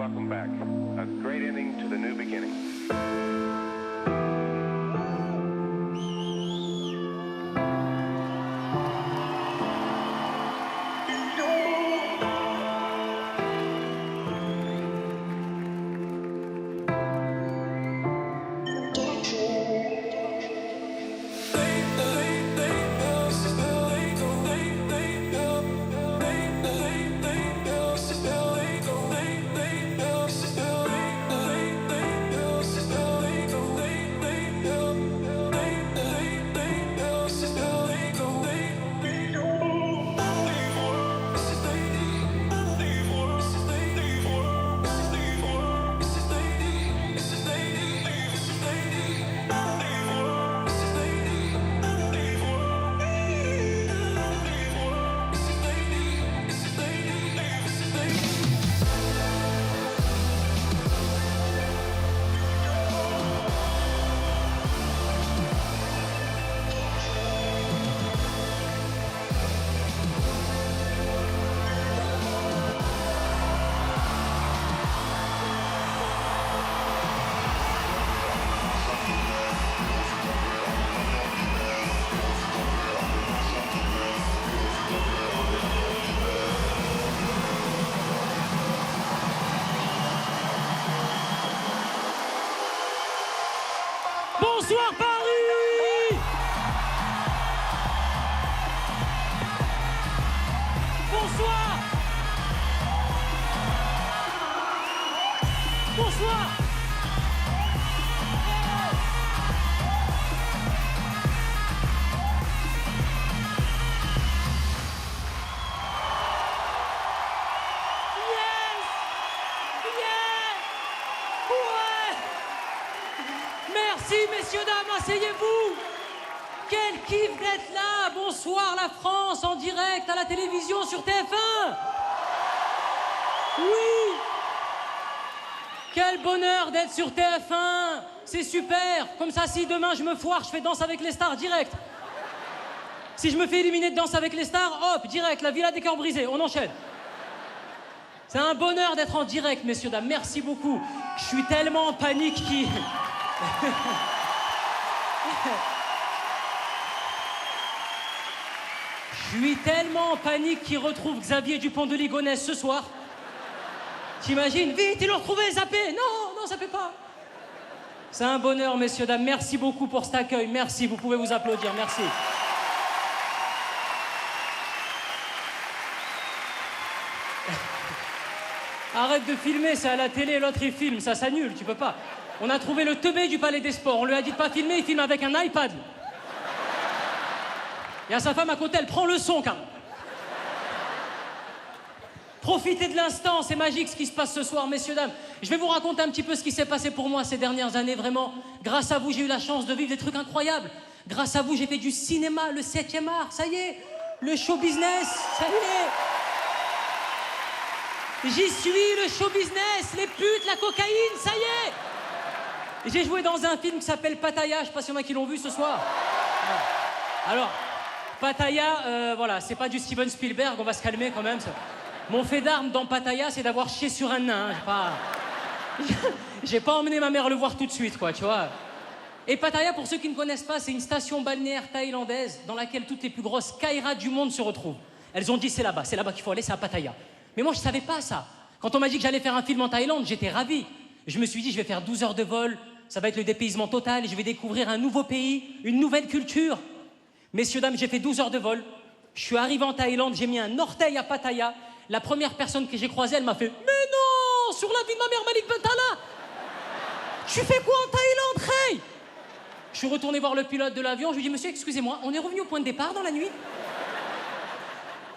welcome back. A great ending to the new beginning. Bonsoir Paris! Bonsoir! Bonsoir! Yes! Yeah! Ouais! Merci messieurs, dames, asseyez-vous! Quel kiff d'être là! Bonsoir la France en direct à la télévision sur TF1! Oui! Quel bonheur d'être sur TF1! C'est super! Comme ça, si demain je me foire, je fais Danse avec les stars direct. Si je me fais éliminer de Danse avec les stars, hop, direct, la Villa des Cœurs Brisés, on enchaîne. C'est un bonheur d'être en direct, messieurs, dames. Merci beaucoup. Je suis tellement en panique qui... Je suis tellement en panique qu'il retrouve Xavier Dupont de Ligonnès ce soir. T'imagines? Vite, il l'a retrouvé, zappé. Non, ça fait pas. C'est un bonheur, messieurs, dames. Merci beaucoup pour cet accueil. Merci, vous pouvez vous applaudir. Merci. Arrête de filmer, c'est à la télé, l'autre il filme, ça s'annule, tu peux pas. On a trouvé le teubé du Palais des Sports, on lui a dit de pas filmer, il filme avec un iPad. Il y a sa femme à côté, elle prend le son, quand même. Profitez de l'instant, c'est magique ce qui se passe ce soir, messieurs, dames. Je vais vous raconter un petit peu ce qui s'est passé pour moi ces dernières années, vraiment. Grâce à vous, j'ai eu la chance de vivre des trucs incroyables. Grâce à vous, j'ai fait du cinéma, le 7e art, ça y est. Le show business, ça y est. J'y suis, le show business, les putes, la cocaïne, ça y est. J'ai joué dans un film qui s'appelle Pattaya, je sais pas s'il y en a qui l'ont vu ce soir. Alors, Pattaya, voilà, c'est pas du Steven Spielberg, on va se calmer quand même. Mon fait d'arme dans Pattaya, c'est d'avoir chié sur un nain. J'ai pas emmené ma mère le voir tout de suite, quoi, tu vois. Et Pattaya, pour ceux qui ne connaissent pas, c'est une station balnéaire thaïlandaise dans laquelle toutes les plus grosses kairas du monde se retrouvent. Elles ont dit c'est là-bas qu'il faut aller, c'est à Pattaya. Mais moi, je savais pas ça. Quand on m'a dit que j'allais faire un film en Thaïlande, j'étais ravi. Je me suis dit, je vais faire 12 heures de vol, ça va être le dépaysement total, je vais découvrir un nouveau pays, une nouvelle culture. Messieurs, dames, j'ai fait 12 heures de vol. Je suis arrivé en Thaïlande, j'ai mis un orteil à Pattaya. La première personne que j'ai croisée, elle m'a fait « Mais non, sur la vie de ma mère, Malik Bentala, tu fais quoi en Thaïlande, hey ?» Je suis retourné voir le pilote de l'avion, je lui ai dit « Monsieur, excusez-moi, on est revenu au point de départ dans la nuit ?»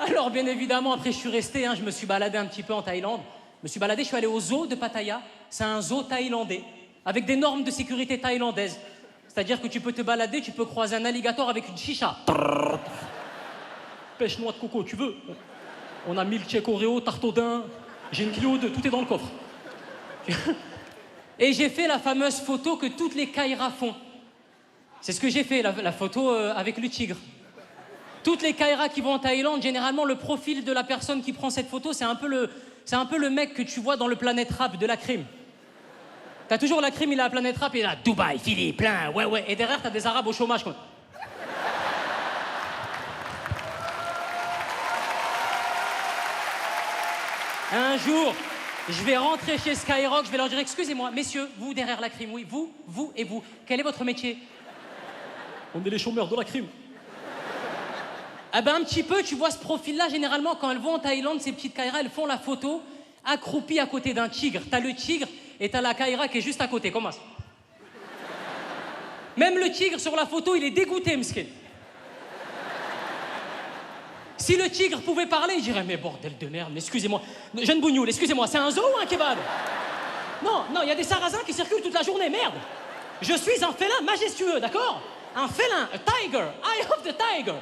Alors, bien évidemment, après, je suis resté, je me suis baladé un petit peu en Thaïlande. Je suis allé au zoo de Pattaya. C'est un zoo thaïlandais, avec des normes de sécurité thaïlandaises. C'est-à-dire que tu peux te balader, tu peux croiser un alligator avec une chicha. Pêche noix de coco, tu veux. On a milkshake Oreo, tarte au daim, j'ai une Clio 2, tout est dans le coffre. Et j'ai fait la fameuse photo que toutes les kairas font. C'est ce que j'ai fait, la photo avec le tigre. Toutes les kairas qui vont en Thaïlande, généralement, le profil de la personne qui prend cette photo, c'est un peu C'est un peu le mec que tu vois dans le Planète Rap de la crime. T'as toujours la crime, il a la Planète Rap, et il a Dubaï, Philippe, plein, ouais. Et derrière, t'as des Arabes au chômage, quoi. Un jour, je vais rentrer chez Skyrock, je vais leur dire, excusez-moi, messieurs, vous derrière la crime, oui, vous et vous, quel est votre métier? On est les chômeurs de la crime. Ah ben un petit peu, tu vois ce profil-là, généralement, quand elles vont en Thaïlande, ces petites Kaira, elles font la photo accroupies à côté d'un tigre. T'as le tigre et t'as la Kaira qui est juste à côté, comment ça? Même le tigre sur la photo, il est dégoûté, Mskin. Si le tigre pouvait parler, il dirait, mais bordel de merde, mais excusez-moi, jeune bougnoul, excusez-moi, c'est un zoo ou un kebab? Non, il y a des sarrasins qui circulent toute la journée, merde. Je suis un félin majestueux, d'accord? Un félin, a tiger, eye of the tiger.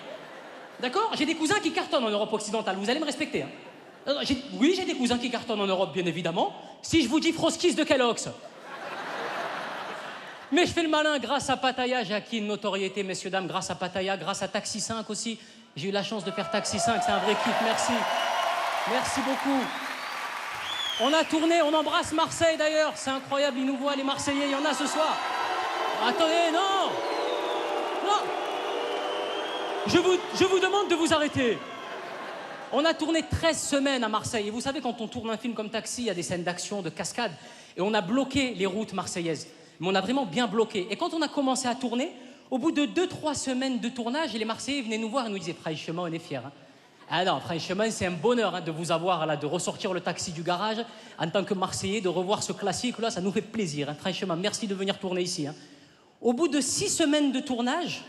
D'accord? J'ai des cousins qui cartonnent en Europe occidentale, vous allez me respecter. Hein. Oui, j'ai des cousins qui cartonnent en Europe, bien évidemment. Si je vous dis Froskis de Kellogg's. Mais je fais le malin grâce à Pattaya, j'ai acquis une notoriété, messieurs, dames, grâce à Pattaya, grâce à Taxi 5 aussi. J'ai eu la chance de faire Taxi 5, c'est un vrai kiff, merci. Merci beaucoup. On a tourné, on embrasse Marseille d'ailleurs, c'est incroyable, ils nous voient, les Marseillais, il y en a ce soir. Attendez, non. Je vous demande de vous arrêter. On a tourné 13 semaines à Marseille. Et vous savez, quand on tourne un film comme Taxi, il y a des scènes d'action, de cascade. Et on a bloqué les routes marseillaises. Mais on a vraiment bien bloqué. Et quand on a commencé à tourner, au bout de 2-3 semaines de tournage, les Marseillais venaient nous voir et nous disaient « Franchement, on est fiers. Hein. » Ah non, franchement, c'est un bonheur de vous avoir là, de ressortir le taxi du garage. En tant que Marseillais, de revoir ce classique-là, ça nous fait plaisir. Hein. Franchement, merci de venir tourner ici. Hein. Au bout de 6 semaines de tournage,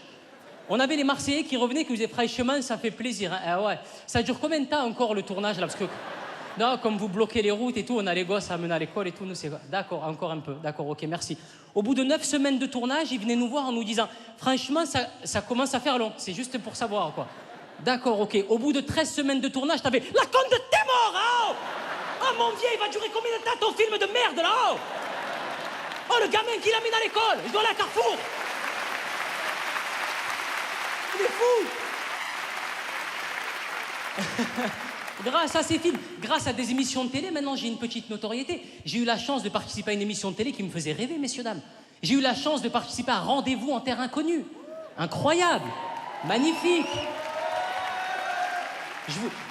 on avait les Marseillais qui revenaient, qui nous disaient « Franchement, ça fait plaisir. Hein. » Ah ouais. Ça dure combien de temps encore le tournage là? Parce que, non, comme vous bloquez les routes et tout, on a les gosses à amener à l'école et tout. Nous, c'est d'accord, encore un peu. D'accord, ok, merci. Au bout de 9 semaines de tournage, ils venaient nous voir en nous disant « Franchement, ça commence à faire long. C'est juste pour savoir, quoi. » D'accord, ok. Au bout de 13 semaines de tournage, t'avais « La conne de t'es mort, hein. Oh mon Dieu, il va durer combien de temps ton film de merde, là, oh. Oh, le gamin qui l'amène à l'école, je dois aller à Carrefour. Il est fou. » Grâce à ces films, grâce à des émissions de télé, maintenant j'ai une petite notoriété. J'ai eu la chance de participer à une émission de télé qui me faisait rêver, messieurs, dames. J'ai eu la chance de participer à Rendez-vous en terre inconnue. Incroyable, magnifique.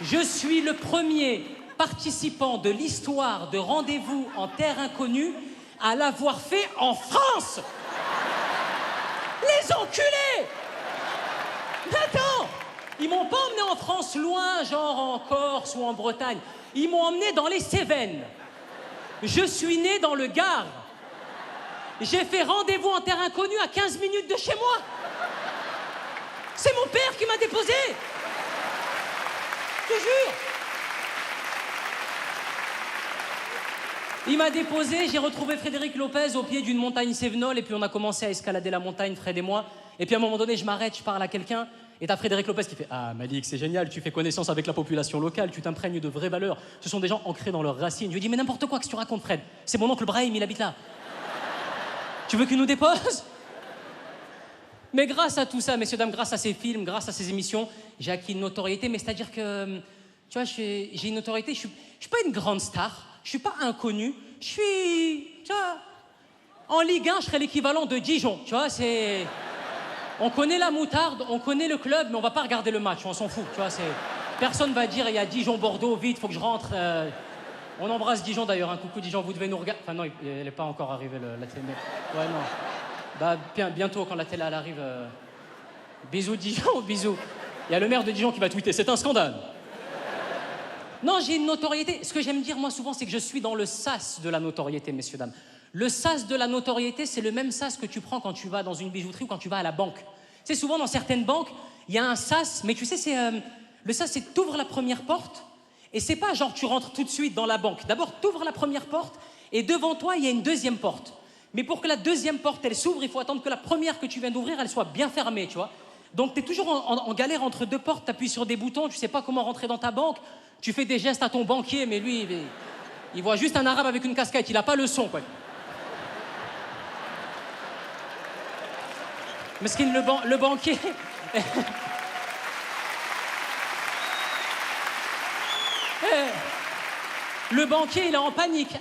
Je suis le premier participant de l'histoire de Rendez-vous en terre inconnue à l'avoir fait en France. Les enculés. Attends, ils m'ont pas emmené en France loin, genre en Corse ou en Bretagne. Ils m'ont emmené dans les Cévennes. Je suis né dans le Gard. J'ai fait Rendez-vous en terre inconnue à 15 minutes de chez moi. C'est mon père qui m'a déposé. Je te jure. Il m'a déposé, j'ai retrouvé Frédéric Lopez au pied d'une montagne Cévenol et puis on a commencé à escalader la montagne, Fred et moi. Et puis à un moment donné, je m'arrête, je parle à quelqu'un et t'as Frédéric Lopez qui fait « Ah Malik, c'est génial, tu fais connaissance avec la population locale, tu t'imprègnes de vraies valeurs. Ce sont des gens ancrés dans leurs racines. » Je lui dis « Mais n'importe quoi que tu racontes, Fred. C'est mon oncle Brahim, il habite là. Tu veux qu'il nous dépose ?» Mais grâce à tout ça, messieurs, dames, grâce à ces films, grâce à ces émissions, j'ai acquis une notoriété. Mais c'est-à-dire que, tu vois, j'ai une notoriété, je suis pas une grande star. Je suis pas inconnu, je suis, tu vois, en Ligue 1, je serais l'équivalent de Dijon, tu vois, c'est... On connaît la moutarde, on connaît le club, mais on va pas regarder le match, on s'en fout, tu vois, c'est... Personne va dire, il y a Dijon-Bordeaux, vite, faut que je rentre. On embrasse Dijon d'ailleurs, un coucou Dijon, vous devez nous regarder... Enfin non, elle est pas encore arrivée, la télé, mais... Ouais, non. Bah, bientôt, quand la télé, elle arrive... Bisous Dijon, bisous. Il y a le maire de Dijon qui va tweeter, c'est un scandale. Non, j'ai une notoriété. Ce que j'aime dire, moi, souvent, c'est que je suis dans le sas de la notoriété, messieurs, dames. Le sas de la notoriété, c'est le même sas que tu prends quand tu vas dans une bijouterie ou quand tu vas à la banque. Tu sais, souvent, dans certaines banques, il y a un sas, mais tu sais, c'est... le sas, c'est que t'ouvres la première porte, et c'est pas genre tu rentres tout de suite dans la banque. D'abord, t'ouvres la première porte, et devant toi, il y a une deuxième porte. Mais pour que la deuxième porte, elle s'ouvre, il faut attendre que la première que tu viens d'ouvrir, elle soit bien fermée, tu vois. Donc, t'es toujours en galère entre deux portes, t'appuies sur des boutons, tu sais pas comment rentrer dans ta banque. Tu fais des gestes à ton banquier, mais lui, il voit juste un arabe avec une casquette, il a pas le son, quoi. Mesquine, le banquier... Le banquier, il est en panique.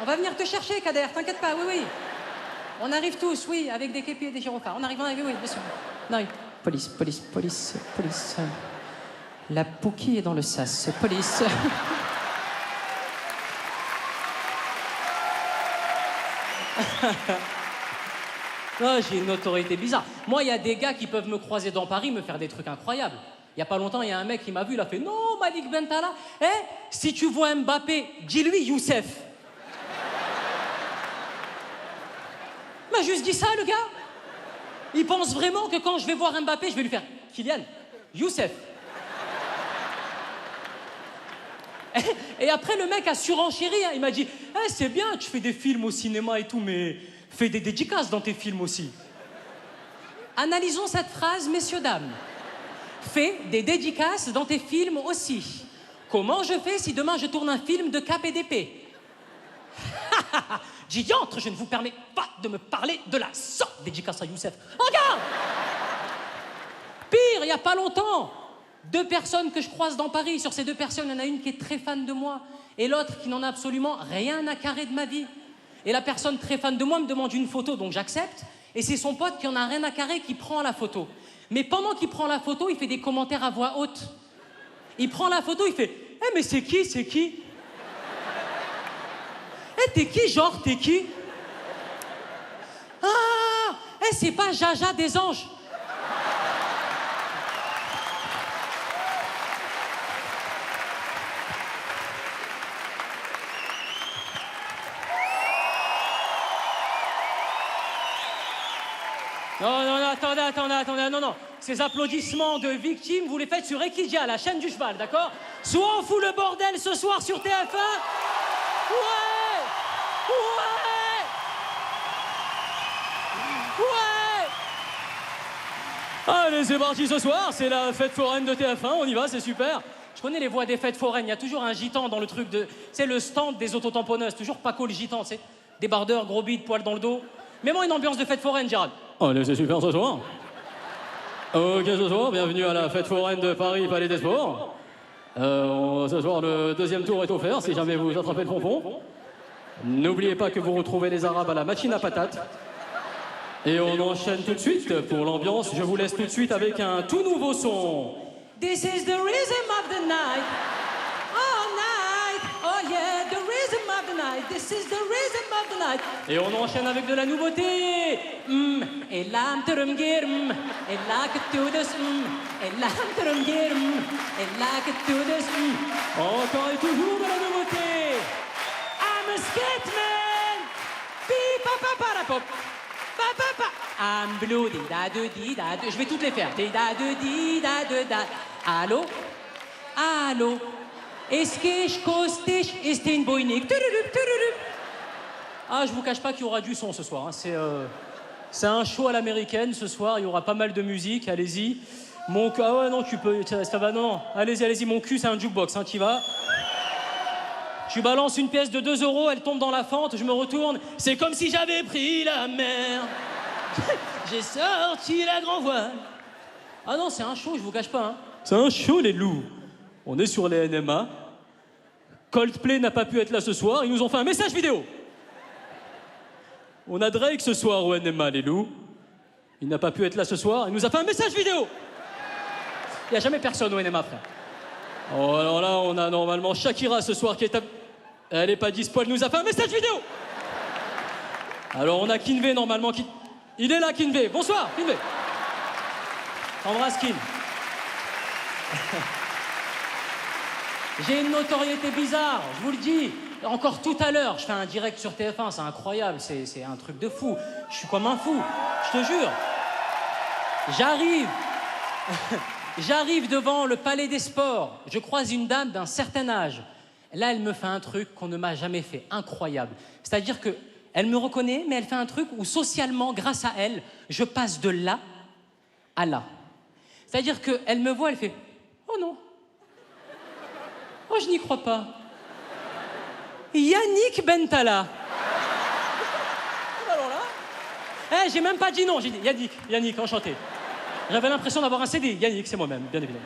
On va venir te chercher, Kader, t'inquiète pas, oui, oui. On arrive tous, oui, avec des képis et des gyrophares. On arrive, oui, bien sûr. On arrive. Police, police, police, police. La Pookie est dans le sas. Police. Oh, j'ai une autorité bizarre. Moi, il y a des gars qui peuvent me croiser dans Paris, me faire des trucs incroyables. Il y a pas longtemps, il y a un mec qui m'a vu, il a fait « Non, Malik Bentala, si tu vois Mbappé, dis-lui Youssef. » Il m'a juste dit ça, le gars. Il pense vraiment que quand je vais voir Mbappé, je vais lui faire « Kylian, Youssef. » Et après, le mec a surenchéri, hein. Il m'a dit « C'est bien, tu fais des films au cinéma et tout, mais fais des dédicaces dans tes films aussi. » Analysons cette phrase, messieurs, dames. Fais des dédicaces dans tes films aussi. Comment je fais si demain je tourne un film de cap et d'épée? Diantre, je ne vous permets pas de me parler de la sorte. Dédicace à Youssef. Regarde! Pire, il n'y a pas longtemps, 2 personnes que je croise dans Paris. Sur ces 2 personnes, il y en a une qui est très fan de moi et l'autre qui n'en a absolument rien à carrer de ma vie. Et la personne très fan de moi me demande une photo, donc j'accepte. Et c'est son pote qui en a rien à carrer qui prend la photo. Mais pendant qu'il prend la photo, il fait des commentaires à voix haute. Il prend la photo, il fait « mais c'est qui, c'est qui ?»« t'es qui, genre, t'es qui ?»« Ah, c'est pas Jaja des Anges. » Non, attendez, non. Ces applaudissements de victimes, vous les faites sur Equidia, la chaîne du cheval, d'accord? Soit on fout le bordel ce soir sur TF1. Ouais! Allez, c'est parti ce soir, c'est la fête foraine de TF1, on y va, c'est super. Je connais les voix des fêtes foraines, il y a toujours un gitan dans le truc de... C'est le stand des autotamponneuses, toujours Paco le gitan, tu sais. Débardeur, gros bide, poil dans le dos. Mets-moi une ambiance de fête foraine, Gérald. Allez, c'est super ce soir. Ok, ce soir, bienvenue à la fête foraine de Paris, Palais des Sports. Ce soir, le 2e tour est offert, si jamais vous attrapez le pompon. N'oubliez pas que vous retrouvez les Arabes à la machine à patates. Et on enchaîne tout de suite pour l'ambiance. Je vous laisse tout de suite avec un tout nouveau son. This is the rhythm of the night. All night. Oh yeah, the rhythm of the night. This is the rhythm of the night. Et on enchaîne avec de la nouveauté. Et l'âme te remgirm. Et là que tout de Et l'âme te remgirm. Et là que tout de Encore et toujours de la nouveauté. I'm a skatman. Pi pa pa pa la pop. Pa pa pa. I'm blue di da de di da de. Je vais toutes les faire. Di da de di da de da. Allô? Allô? Est-ce que je costais? Est-ce que une boinique? Ah, je vous cache pas qu'il y aura du son ce soir. Hein. C'est un show à l'américaine ce soir. Il y aura pas mal de musique. Allez-y. Mon cul. Ah ouais, non, tu peux. Ça va, non. Allez-y. Mon cul, c'est un jukebox. Hein, t'y vas. Tu balances une pièce de 2 €, elle tombe dans la fente, je me retourne. C'est comme si j'avais pris la mer. J'ai sorti la grand voile. Ah non, c'est un show, je vous cache pas. Hein. C'est un show, les loups. On est sur les NMA. Coldplay n'a pas pu être là ce soir. Ils nous ont fait un message vidéo. On a Drake ce soir au NMA, les loups. Il n'a pas pu être là ce soir. Il nous a fait un message vidéo. Il n'y a jamais personne au NMA, frère. Oh, alors là, on a normalement Shakira ce soir qui est... Elle est pas dispo, elle nous a fait un message vidéo. Alors on a Kinvé normalement qui... Il est là, Kinvé. Bonsoir, Kinvé. Embrasse Kin. J'ai une notoriété bizarre, je vous le dis. Encore tout à l'heure, je fais un direct sur TF1, c'est incroyable, c'est un truc de fou. Je suis comme un fou, je te jure. J'arrive devant le Palais des Sports, je croise une dame d'un certain âge. Là, elle me fait un truc qu'on ne m'a jamais fait, incroyable. C'est-à-dire qu'elle me reconnaît, mais elle fait un truc où socialement, grâce à elle, je passe de là à là. C'est-à-dire qu'elle me voit, elle fait « Oh non, oh je n'y crois pas. Yannick Bentala. » Alors là, j'ai même pas dit non, j'ai dit Yannick, enchanté. J'avais l'impression d'avoir un CD. Yannick, c'est moi-même, bien évidemment.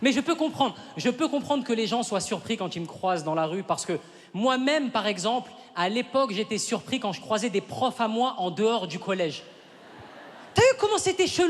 Mais je peux comprendre. Je peux comprendre que les gens soient surpris quand ils me croisent dans la rue parce que moi-même, par exemple, à l'époque, j'étais surpris quand je croisais des profs à moi en dehors du collège. T'as vu comment c'était chelou?